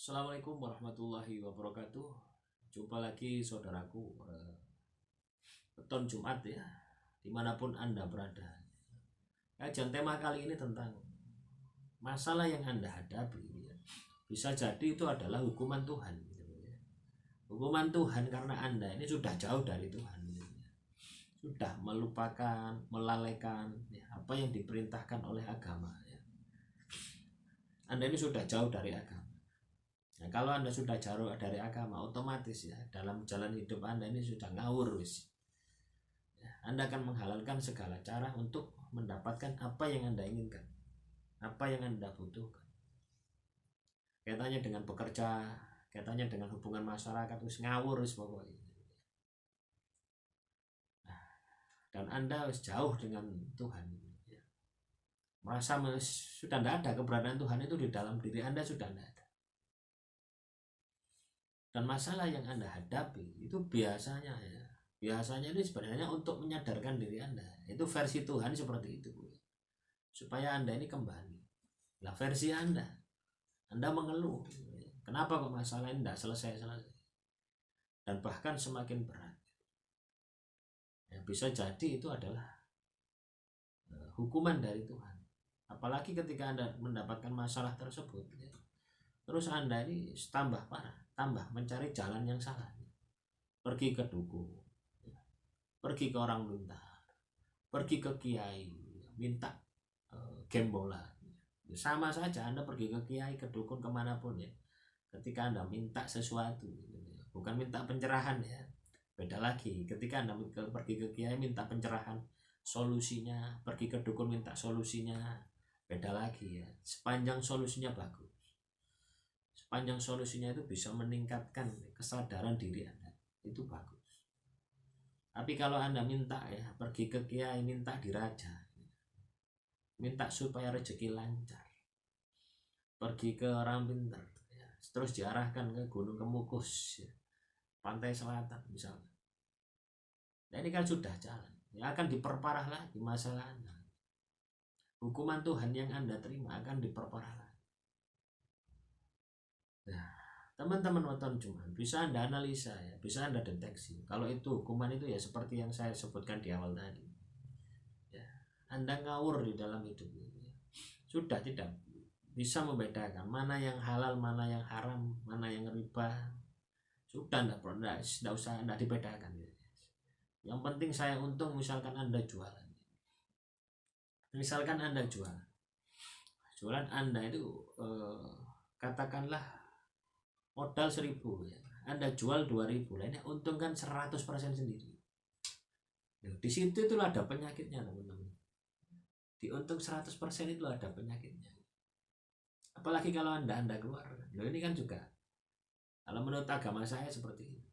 Assalamualaikum warahmatullahi wabarakatuh. Jumpa lagi saudaraku, Weton Jumat ya, dimanapun Anda berada. Kajian tema kali ini tentang masalah yang Anda hadapi ya. Bisa jadi itu adalah hukuman Tuhan gitu ya. Hukuman Tuhan karena Anda ini sudah jauh dari Tuhan gitu ya. Sudah melupakan, melalaikan ya, apa yang diperintahkan oleh agama ya. Anda ini sudah jauh dari agama. Nah, kalau Anda sudah jauh dari agama, otomatis ya dalam jalan hidup Anda ini sudah ngawur wis. Ya, Anda akan menghalalkan segala cara untuk mendapatkan apa yang Anda inginkan, apa yang Anda butuhkan. Kaitannya dengan bekerja, kaitannya dengan hubungan masyarakat, wis ngawur wis pokoknya. Nah, dan Anda wis jauh dengan Tuhan. Ya. Merasa sudah tidak ada keberadaan Tuhan itu di dalam diri Anda, sudah tidak ada. Dan masalah yang Anda hadapi itu biasanya ini sebenarnya untuk menyadarkan diri Anda. Itu versi Tuhan seperti itu, supaya Anda ini kembali. Lah versi Anda mengeluh, kenapa kok masalah ini tidak selesai, dan bahkan semakin berat. Ya, bisa jadi itu adalah hukuman dari Tuhan. Apalagi ketika Anda mendapatkan masalah tersebut, ya, terus Anda ini tambah parah, tambah mencari jalan yang salah, pergi ke dukun, pergi ke orang pintar, pergi ke kiai, minta gembolan. Sama saja Anda pergi ke kiai, ke dukun, kemanapun ya, ketika Anda minta sesuatu, bukan minta pencerahan ya, beda lagi. Ketika Anda pergi ke kiai minta pencerahan, solusinya, pergi ke dukun minta solusinya, beda lagi ya. Sepanjang solusinya bagus, sepanjang solusinya itu bisa meningkatkan kesadaran diri Anda, itu bagus. Tapi kalau Anda minta ya, pergi ke kiai minta diraja, minta supaya rezeki lancar, pergi ke orang pintar ya, terus diarahkan ke Gunung Kemukus ya, pantai selatan misalnya. Nah, ini kan sudah jalan ya, akan diperparah lagi masalah Anda. Hukuman Tuhan yang Anda terima akan diperparah lagi. Nah, teman-teman Weton Jumat, bisa Anda analisa ya, bisa Anda deteksi kalau itu hukuman itu ya seperti yang saya sebutkan di awal tadi ya. Anda ngawur di dalam hidup ini ya. Sudah tidak bisa membedakan mana yang halal, mana yang haram, mana yang riba. Sudah tidak usah Anda dibedakan ya. Yang penting saya untung. Misalkan Anda jualan, misalkan Anda jualan Anda itu katakanlah modal 1.000 ya, Anda jual 2.000, lainnya untungkan 100% sendiri. Di situ itulah ada penyakitnya teman-teman. Diuntung 100% itu ada penyakitnya. Apalagi kalau Anda keluar. Loh, ini kan juga kalau menurut agama saya seperti ini.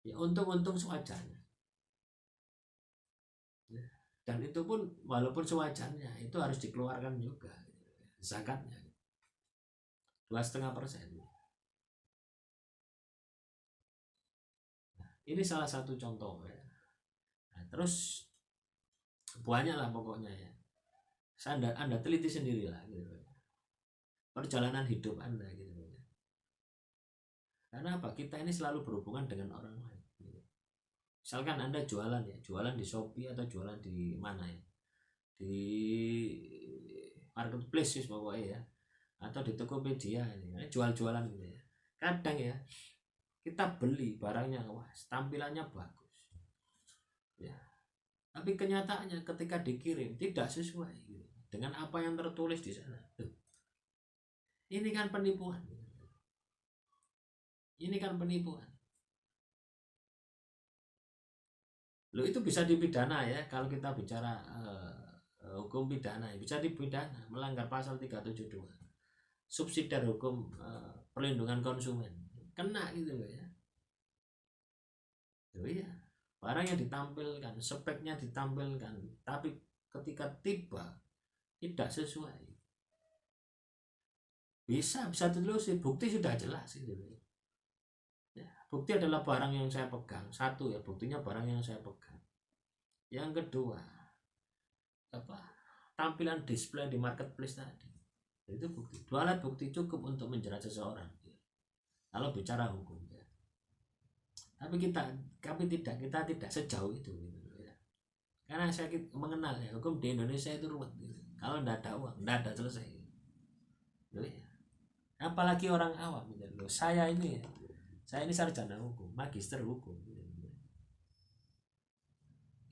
Ya untung sewajarnya. Ya. Dan itu pun walaupun sewajarnya itu harus dikeluarkan juga zakatnya 2,5%. Ini salah satu contoh ya. Nah, terus banyak lah pokoknya ya. Anda teliti sendirilah gitu. Perjalanan hidup Anda gitu. Karena apa? Kita ini selalu berhubungan dengan orang lain. Gitu. Misalkan Anda jualan di Shopee atau jualan di mana ya? Di marketplace pokoknya ya. Atau di Tokopedia ini, jual-jualan gitu ya. Kadang ya kita beli barangnya, wah tampilannya bagus ya, tapi kenyataannya ketika dikirim tidak sesuai gitu, dengan apa yang tertulis di sana. Ini kan penipuan, Loh, itu bisa dipidana ya. Kalau kita bicara hukum pidana, bisa dipidana, melanggar pasal 372 subsidiar hukum perlindungan konsumen, kena gitu loh ya. Oh iya, barang yang ditampilkan, speknya ditampilkan, tapi ketika tiba tidak sesuai, bisa ditelusuri, bukti sudah jelas gitu ya. Bukti adalah barang yang saya pegang, satu ya, buktinya barang yang saya pegang. Yang kedua, tampilan display di marketplace tadi, itu bukti. 2 alat bukti cukup untuk menjerat seseorang. kalau bicara hukum ya. Tapi kita tidak sejauh itu gitu, ya. Karena saya mengenal ya, hukum di Indonesia itu ruwet gitu. Kalau tidak ada uang tidak ada selesai gitu. Ya. Apalagi orang awam gitu. Loh, saya ini sarjana hukum, magister hukum gitu.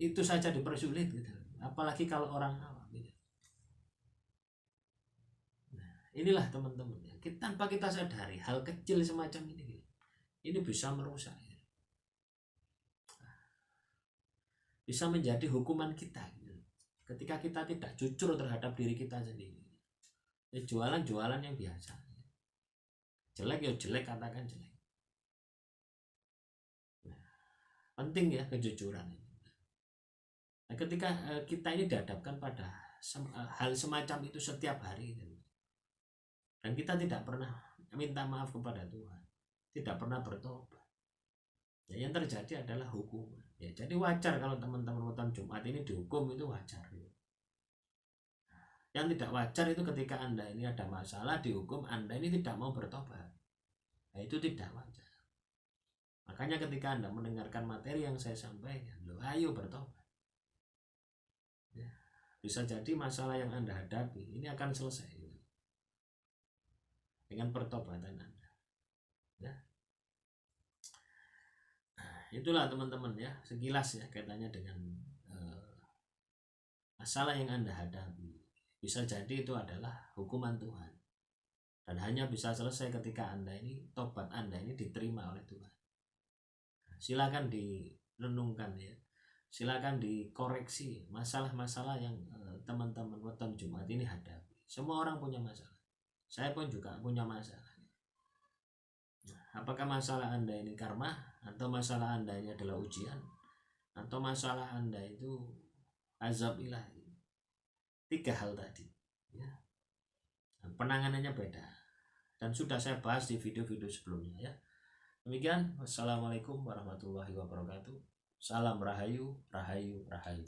Itu saja dipersulit gitu. Apalagi kalau orang awam gitu. Nah, inilah teman-teman ya. Tanpa kita sadari hal kecil semacam ini gitu. Ini bisa merusak gitu. Bisa menjadi hukuman kita gitu. Ketika kita tidak jujur terhadap diri kita sendiri. Ya, jualan yang biasa. Jelek ya jelek, katakan jelek. Nah, penting ya kejujuran ini. Nah, ketika kita ini dihadapkan pada hal semacam itu setiap hari gitu. Dan kita tidak pernah minta maaf kepada Tuhan, tidak pernah bertobat, ya, yang terjadi adalah hukuman. Ya, jadi wajar kalau teman-teman weton Jumat ini dihukum, itu wajar gitu. Yang tidak wajar itu ketika Anda ini ada masalah dihukum, Anda ini tidak mau bertobat. Nah, itu tidak wajar. Makanya ketika Anda mendengarkan materi yang saya sampaikan, loh, ayo bertobat. Ya, bisa jadi masalah yang Anda hadapi ini akan selesai gitu, dengan pertobatan Anda. Ya. Nah, itulah teman-teman ya, sekilas ya kaitannya dengan masalah yang Anda hadapi. Bisa jadi itu adalah hukuman Tuhan, dan hanya bisa selesai ketika Anda ini, tobat Anda ini diterima oleh Tuhan. Silakan direnungkan ya, silakan dikoreksi masalah-masalah yang teman-teman weton Jumat ini hadapi. Semua orang punya masalah, saya pun juga punya masalah. Nah, apakah masalah Anda ini karma, atau masalah Anda ini adalah ujian, atau masalah Anda itu azab ilahi? 3 hal tadi ya. Penanganannya beda dan sudah saya bahas di video-video sebelumnya ya. Demikian, wassalamualaikum warahmatullahi wabarakatuh. Salam rahayu, rahayu, rahayu.